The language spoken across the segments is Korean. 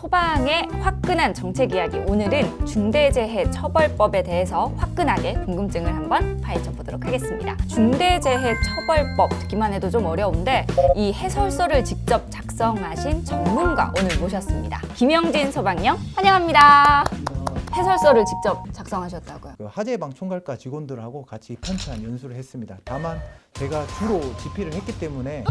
소방의 화끈한 정책 이야기. 오늘은 중대재해처벌법에 대해서 화끈하게 궁금증을 한번 파헤쳐 보도록 하겠습니다. 중대재해처벌법 듣기만 해도 좀 어려운데 이 해설서를 직접 작성하신 전문가 오늘 모셨습니다. 김영진 소방령 환영합니다. 해설서를 직접 작성하셨다고요? 화재예방 총괄과 직원들하고 같이 편찬 연수를 했습니다. 다만 제가 주로 집필을 했기 때문에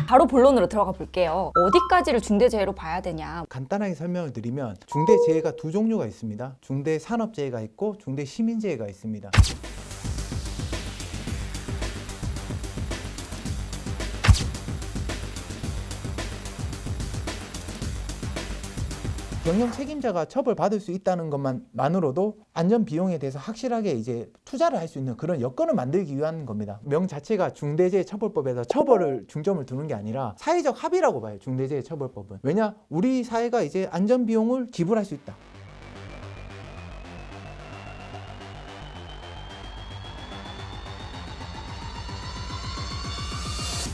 바로 본론으로 들어가 볼게요. 어디까지를 중대재해로 봐야 되냐? 간단하게 설명을 드리면 중대재해가 두 종류가 있습니다. 중대산업재해가 있고 중대시민재해가 있습니다. 경영 책임자가 처벌받을 수 있다는 것만으로도 안전 비용에 대해서 확실하게 이제 투자를 할 수 있는 그런 여건을 만들기 위한 겁니다. 명 자체가 중대재해처벌법에서 처벌을 중점을 두는 게 아니라 사회적 합의라고 봐요. 중대재해처벌법은. 왜냐? 우리 사회가 이제 안전 비용을 지불할 수 있다.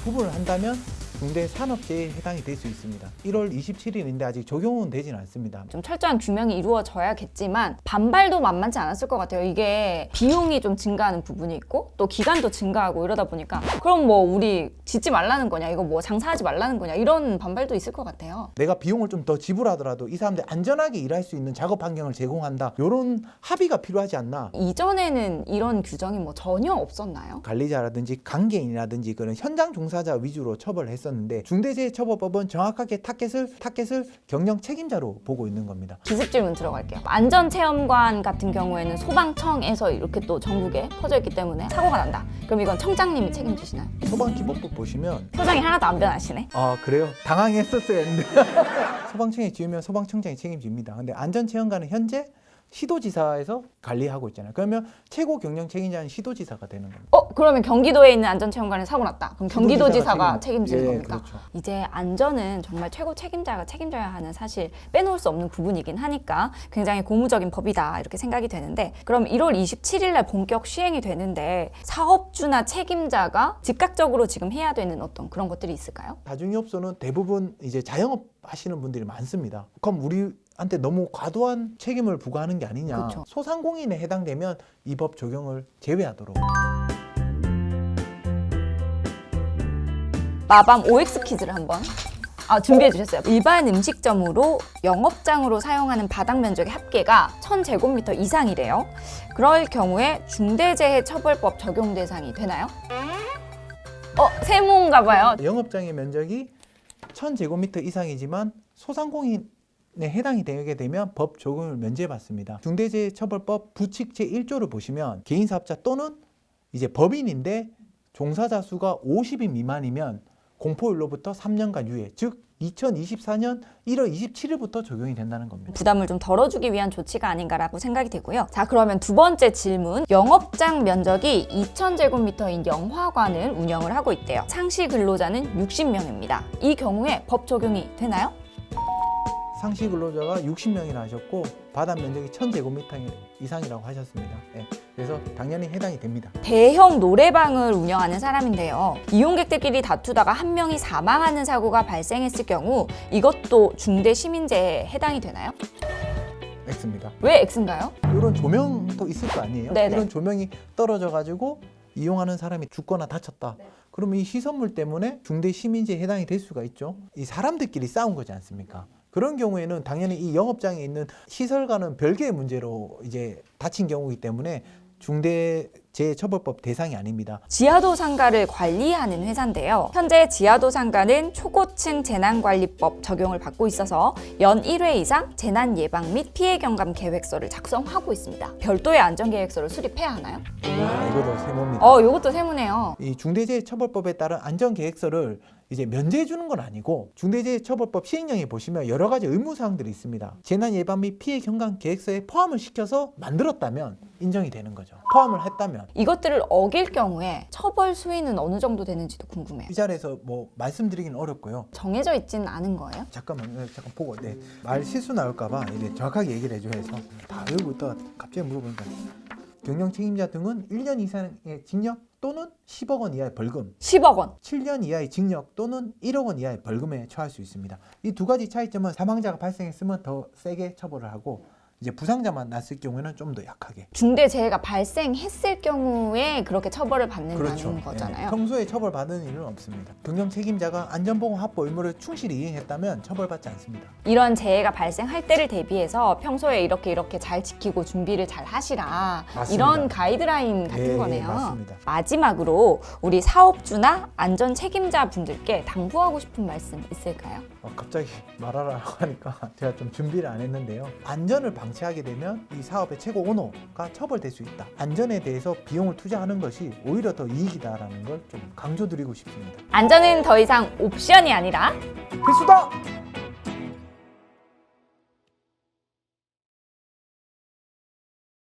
구분을 한다면 중대산업재해에 해당이 될 수 있습니다. 1월 27일인데 아직 적용은 되진 않습니다. 좀 철저한 규명이 이루어져야겠지만 반발도 만만치 않았을 것 같아요. 이게 비용이 좀 증가하는 부분이 있고 또 기간도 증가하고 이러다 보니까 그럼 뭐 우리 짓지 말라는 거냐, 이거 뭐 장사하지 말라는 거냐, 이런 반발도 있을 것 같아요. 내가 비용을 좀 더 지불하더라도 이 사람들 안전하게 일할 수 있는 작업 환경을 제공한다. 이런 합의가 필요하지 않나. 이전에는 이런 규정이 뭐 전혀 없었나요? 관리자라든지 관계인이라든지 그런 현장 종사자 위주로 처벌을 했었는데 중대재해처벌법은 정확하게 타겟을 경영 책임자로 보고 있는 겁니다. 기습 질문 들어갈게요. 안전체험관 같은 경우에는 소방청에서 이렇게 또 전국에 퍼져 있기 때문에 사고가 난다. 그럼 이건 청장님이 책임지시나요? 소방기본법 보시면 표정이 하나도 안 변하시네. 아 그래요? 당황했었어야 했는데 소방청이 지으면 소방청장이 책임집니다. 근데 안전체험관은 현재 시도지사에서 관리하고 있잖아요. 그러면 최고 경영 책임자는 시도지사가 되는 겁니다. 그러면 경기도에 있는 안전체험관에 사고 났다. 그럼 경기도지사가 책임지는 예, 겁니까? 그렇죠. 이제 안전은 정말 최고 책임자가 책임져야 하는 사실 빼놓을 수 없는 부분이긴 하니까 굉장히 고무적인 법이다 이렇게 생각이 되는데, 그럼 1월 27일 날 본격 시행이 되는데 사업주나 책임자가 즉각적으로 지금 해야 되는 어떤 그런 것들이 있을까요? 다중이업소는 대부분 이제 자영업 하시는 분들이 많습니다. 그럼 우리한테 너무 과도한 책임을 부과하는 게 아니냐. 그렇죠. 소상공인에 해당되면 이 법 적용을 제외하도록. 마밤 OX 퀴즈를 한번 준비해 주셨어요. 일반 음식점으로 영업장으로 사용하는 바닥 면적의 합계가 1000제곱미터 이상이래요. 그럴 경우에 중대재해처벌법 적용 대상이 되나요? 세모인가 봐요. 영업장의 면적이 1000제곱미터 이상이지만 소상공인에 해당이 되게 되면 법 적용을 면제받습니다. 중대재해처벌법 부칙 제1조를 보시면 개인사업자 또는 이제 법인인데 종사자 수가 50인 미만이면 공포일로부터 3년간 유예, 즉 2024년 1월 27일부터 적용이 된다는 겁니다. 부담을 좀 덜어주기 위한 조치가 아닌가라고 생각이 되고요. 자, 그러면 두 번째 질문. 영업장 면적이 2000제곱미터인 영화관을 운영을 하고 있대요. 상시 근로자는 60명입니다. 이 경우에 법 적용이 되나요? 상시 근로자가 60명이나 하셨고 바닥 면적이 1000제곱미터 이상이라고 하셨습니다. 네, 그래서 당연히 해당이 됩니다. 대형 노래방을 운영하는 사람인데요. 이용객들끼리 다투다가 한 명이 사망하는 사고가 발생했을 경우 이것도 중대시민재해에 해당이 되나요? X입니다. 왜 X인가요? 이런 조명도 있을 거 아니에요? 네네. 이런 조명이 떨어져가지고 이용하는 사람이 죽거나 다쳤다. 그러면 이 시설물 때문에 중대시민재해에 해당이 될 수가 있죠. 이 사람들끼리 싸운 거지 않습니까? 그런 경우에는 당연히 이 영업장에 있는 시설과는 별개의 문제로 이제 다친 경우이기 때문에 중대재해처벌법 대상이 아닙니다. 지하도 상가를 관리하는 회사인데요. 현재 지하도 상가는 초고층 재난관리법 적용을 받고 있어서 연 1회 이상 재난 예방 및 피해 경감 계획서를 작성하고 있습니다. 별도의 안전계획서를 수립해야 하나요? 이것도 세모입니다. 이것도 세무네요. 이 중대재해처벌법에 따른 안전계획서를 이제 면제해 주는 건 아니고 중대재해처벌법 시행령에 보시면 여러 가지 의무사항들이 있습니다. 재난예방 및 피해 경감 계획서에 포함을 시켜서 만들었다면 인정이 되는 거죠. 포함을 했다면. 이것들을 어길 경우에 처벌 수위는 어느 정도 되는지도 궁금해요. 이 자리에서 뭐 말씀드리기는 어렵고요. 정해져 있지는 않은 거예요? 잠깐 보고 말 실수 나올까봐 이제 정확하게 얘기를 해줘야 해서 다 여기부터 갑자기 물어보니까 경영 책임자 등은 1년 이상의 징역 또는 10억 원 이하의 벌금, 10억 원. 7년 이하의 징역 또는 1억 원 이하의 벌금에 처할 수 있습니다. 이 두 가지 차이점은 사망자가 발생했으면 더 세게 처벌을 하고 이제 부상자만 났을 경우에는 좀 더 약하게. 중대재해가 발생했을 경우에 그렇게 처벌을 받는다는 그렇죠. 거잖아요. 예, 평소에 처벌받는 일은 없습니다. 경영 책임자가 안전보건 확보 의무를 충실히 이행했다면 처벌받지 않습니다. 이런 재해가 발생할 때를 대비해서 평소에 이렇게 잘 지키고 준비를 잘 하시라. 맞습니다. 이런 가이드라인 같은 예, 거네요. 맞습니다. 마지막으로 우리 사업주나 안전 책임자 분들께 당부하고 싶은 말씀 있을까요? 갑자기 말하라고 하니까 제가 좀 준비를 안 했는데요. 안전을 방치하게 되면 이 사업의 최고 오너가 처벌될 수 있다. 안전에 대해서 비용을 투자하는 것이 오히려 더 이익이다라는 걸 좀 강조드리고 싶습니다. 안전은 더 이상 옵션이 아니라 필수다!